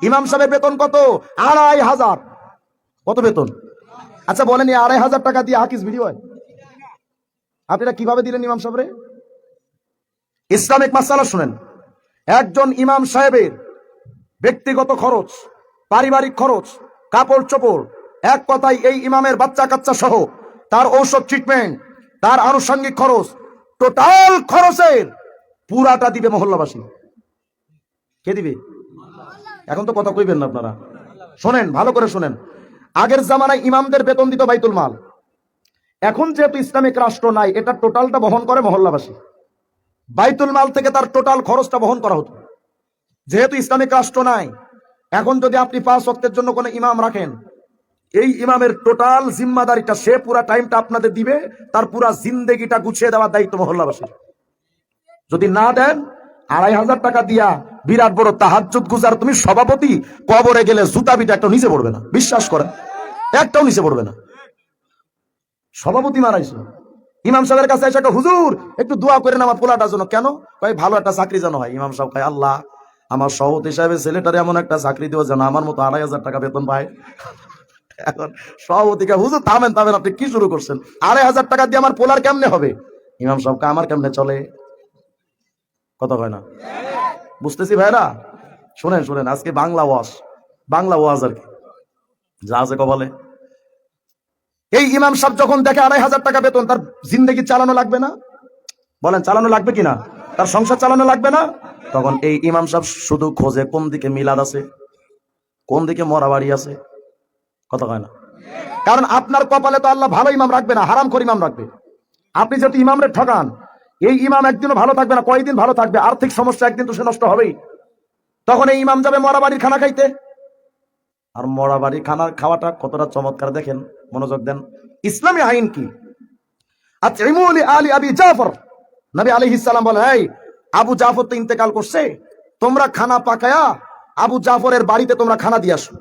ইমাম সাহেবের বেতন কত? 2500। কত বেতন? আচ্ছা বলেন, 2500 টাকা দিয়ে হাকিস ভিডিও হয়? আপনারা কিভাবে দিলেন ইমাম সাহেবরে? ইসলামিক মাসালা শুনেন। একজন ইমাম সাহেবের ব্যক্তিগত খরচ, পারিবারিক খরচ, কাপড় চোপড়, এক কথায় এই ইমামের বাচ্চা কাচ্চা সহ তার ঔষধ ট্রিটমেন্ট, তার আনুষঙ্গিক খরচ, টোটাল খরচের পুরাটা দিবে মহল্লাবাসী। কে দিবে? এখন তো কথা কইবেন না আপনারা। শোনেন, ভালো করে শোনেন। আগের জামানায় ইমামদের বেতন দিত বাইতুল মাল। এখন যেহেতু ইসলামিক রাষ্ট্র নাই, এটা টোটালটা বহন করে মহল্লাবাসী। বাইতুল মাল থেকে তার টোটাল খরচটা বহন করা হতো। যেহেতু ইসলামিক রাষ্ট্র নাই, এখন যদি আপনি 5 ওয়াক্তের জন্য কোনো ইমাম রাখেন, এই ইমামের টোটাল জিম্মাদারিটা সে পুরা টাইমটা আপনাদের দিবে, তার পুরা জিন্দেগিটা গুছিয়ে দেওয়ার দায়িত্ব মহল্লাবাসীর। যদি না দেন, 2500 টাকা দিয়া বিরাট বড় তাহাজ্জুদ গুজার তুমি সভাপতি, কবরে গেলে জুতা বিটা একটা নিচে পড়বে না, বিশ্বাস করেন, একটাও নিচে পড়বে না। সভাপতি মারাইছো, ইমাম সাহেবের কাছে এসে হুজুর একটু দোয়া করেন আমার পোলাটার জন্য। কেন? ভাই ভালো একটা চাকরি যেন হয়। ইমাম সাহেব কয়, আল্লাহ আমার সভাপতি সাহেবের ছেলেটারে এমন একটা চাকরি দেওয়া যেন আমার মতো 2500 টাকা বেতন পায়। এখন সভাপতিকে, হুজুর থামেন থামেন, আপনি কি শুরু করছেন? 2500 টাকা দিয়ে আমার পোলার কেমনে হবে? ইমাম সাহেবকে, আমার কেমনে চলে? কথা হয় না? বুঝতেছি ভাইরা। শুনেন শুনেন, আজকে বাংলা ওয়াজ আর কি যা আছে কবলে। এই ইমাম সাহেব যখন দেখে 2500 টাকা বেতন, তার জিন্দেগি চালানো লাগবে না? বলেন, চালানো লাগবে কিনা? তার সংসার চালানো লাগবে না? তখন এই ইমাম সাহেব শুধু খোঁজে কোন দিকে মিলাদ আছে, কোন দিকে মরা বাড়ি আছে। কথা হয় না? কারণ আপনার কপালে তো আল্লাহ ভালো ইমাম রাখবে না, হারাম করে ইমাম রাখবে। আপনি যেহেতু ইমামরে ঠকান, এই ইমাম একদিনও ভালো থাকবে না। কয়দিন ভালো থাকবে? আর্থিক সমস্যা, একদিন তো সে নষ্ট হবেই। তখন এই ইমাম যাবে মরা বাড়ির খানা খাইতে। আর মরা বাড়ির খানা খাওয়াটা কতটা চমৎকার দেখেন, মনোযোগ দেন। ইসলামী আইন কি? আলী আবি জাফর, নবী আলাইহিস সালাম বলেন, এই আবু জাফর তো ইন্তেকাল করছে, তোমরা খানা পাকায়া আবু জাফরের বাড়িতে তোমরা খানা দিয়ে আসো।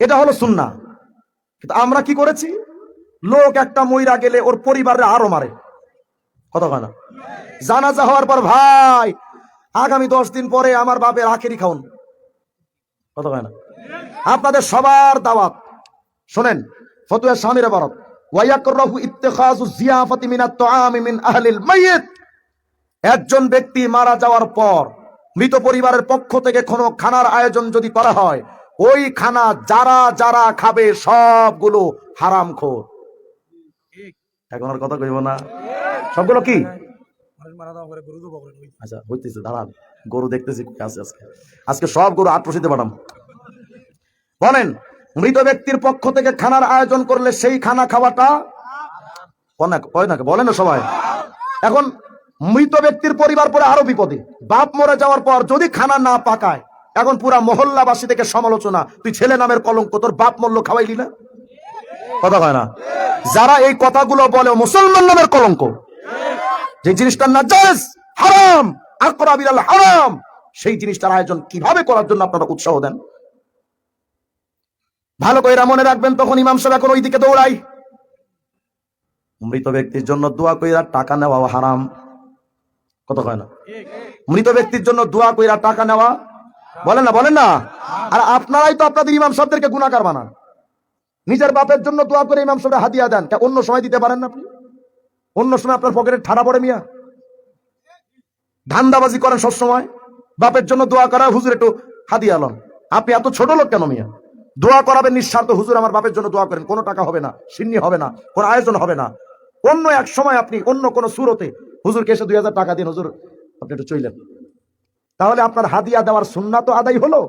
এটা হলো সুন্নাহ। কিন্তু আমরা কি করেছি? লোক একটা মইরা গেলে ওর পরিবারে আরো মারে। কথা হয় না? জানাজা হওয়ার পর, ভাই আগামী 10 দিন পরে আমার বাপের আখেরি খাউন। কথা হয় না? আপনাদের সবার দাওয়াত। শোনেন, ফতুয়া শামির ইবারত, ওয়ায়াকরাহু ইত্তিখাযু জিয়াফাতি মিনাত তুআমি মিন আহলিল মাইয়িত। একজন ব্যক্তি মারা যাওয়ার পর মৃত পরিবারের পক্ষ থেকে কোনো খানার আয়োজন যদি করা হয়, ওই খানা যারা যারা খাবে সবগুলো হারামখোর। এখন আর কথা কইব না, সবগুলো কি? আচ্ছা হইতেছে, দাঁড়ান, গরু দেখতেছি আজকে সব গরু আটপ্রসিতে পাঠাম। বলেন, মৃত ব্যক্তির পক্ষ থেকে খানার আয়োজন করলে সেই খানা খাওয়াটা বলেন না সবাই। এখন মৃত ব্যক্তির পরিবার পরে আরো বিপদে, বাপ মরে যাওয়ার পর যদি খানা না পাকায়, এখন পুরা মহল্লাবাসী থেকে সমালোচনা, তুই ছেলে নামের কলঙ্ক, তোর বাপ মরল খাওয়াইলি না। কথা হয় না? যারা এই কথাগুলো বলে মুসলমান নামের কলঙ্ক, যে জিনিসটা নাজায়েজ, হারাম, আকরা বিল হারাম, সেই জিনিসটার আয়োজন কিভাবে করার জন্য আপনারা উৎসাহ দেন। ভালো করে মনে রাখবেন, তখন ইমাম সাহেব এখন ওইদিকে দৌড়াই। মৃত ব্যক্তির জন্য দোয়া কইরা টাকা নেওয়া হারাম। কথা হয় না? মৃত ব্যক্তির জন্য দোয়া কইরা টাকা নেওয়া, বলেন না? আর আপনারাই তো আপনাদের ইমাম সাহেবদেরকে গুনাহগার বানান। নিজের বাপের জন্য দোয়া করে ইমাম সাহেব হাদিয়া দেন, অন্য সময় দিতে পারেন না আপনি? অন্য সময় আপনার পকেটে ঠাড়া পড়ে মিয়া, ধান্দাবাজি করেন সব সময়। বাপের জন্য দোয়া করা, হুজুর একটু হাদিয়া লন। আপনি এত ছোট লোক কেন মিয়া? দোয়া করাবেন নিঃস্বার্থ, হুজুর আমার বাপের জন্য দোয়া করেন, কোনো টাকা হবে না, সিন্নি হবে না, কোনো আয়োজন হবে না। অন্য এক সময় আপনি অন্য কোন সুরতে হুজুরকে এসে 2000 টাকা দিন, হুজুর আপনি একটু চইলেন, তাহলে আপনার হাদিয়া দেওয়ার সুন্নাত আদায় হলো।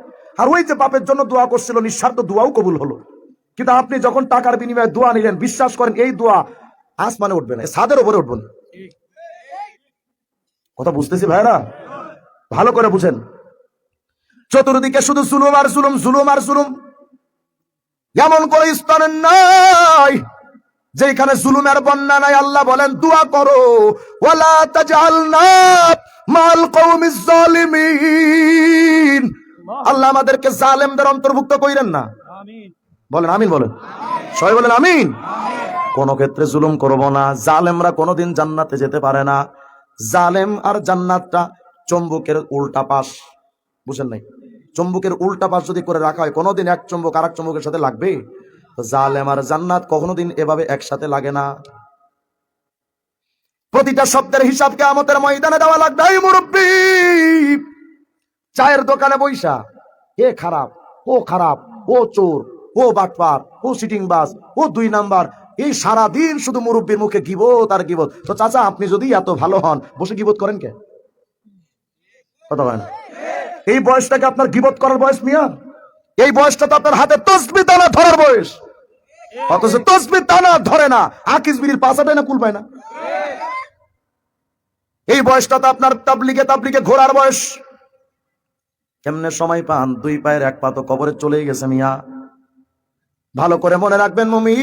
আর ওই যে বাপের জন্য দোয়া করছিল, নিঃস্বার্থ দোয়াও কবুল হলো। কিন্তু আপনি যখন টাকার বিনিময়ে দোয়া নিলেন, বিশ্বাস করেন এই দোয়া আসমানে উঠবে না, ছাদের উপরে উঠবে না। কথা বুঝতেছি ভাইরা? ভালো করে বুঝেন। চতুর্দিকে শুধু জুলুম আর জুলুম, জুলুম আর জুলুম। এমন কোন স্থান নাই যেখানে জুলুমের বন্যা নাই। আল্লাহ বলেন, দোয়া করো, ওয়ালা তাজআলনা মাল কওমিজ জালিমিন। আল্লাহ আমাদেরকে জালেমদের অন্তর্ভুক্ত কইরেন না। আমিন বলেন, আমিন বলেন, সবাই বলেন আমিন। কোন ক্ষেত্রে জুলুম করব না। জালেমরা কোনোদিন জান্নাতে যেতে পারে না। জালেম আর জান্নাতটা চম্বুকের উল্টা পাশ, বুঝেন নাই? চুম্বকের উল্টা পাশ যদি করে রাখা হয়, কোনোদিন এক চুম্বক আর এক চুম্বকের সাথে লাগবে? তো জালেম আর জান্নাত কোনোদিন এভাবে একসাথে লাগে না। প্রতিটা শব্দের হিসাব কিয়ামতের ময়দানে দেওয়া লাগবে। এই মুরব্বী, চায়ের দোকানে বইসা এ খারাপ, ও খারাপ, ও চোর, ও বাটপার, ও সিটিং বাস, ও 2 নাম্বার, এই সারাদিন শুধু মুরব্বীর মুখে গিবত আর গিবত। তো চাচা, আপনি যদি এত ভালো হন, বসে গিবত করেন কে? কথা বলেন। এই বয়সটাকে আপনার গিবত করার বয়স মিয়া? এই বয়সটা তো আপনার হাতে তসবিহ দানা ধরার বয়স, অথচ তসবিহ দানা ধরে না, আকিস বিড়ির পাশাটাই না কুল পায় না। এই বয়সটা তো আপনার তাবলিগে ঘোরার বয়স। কেমনে সময় পান? 2 পায়ের 1 পা তো কবরে চলে গেছে মিয়া। ভালো করে মনে রাখবেন মুমিন।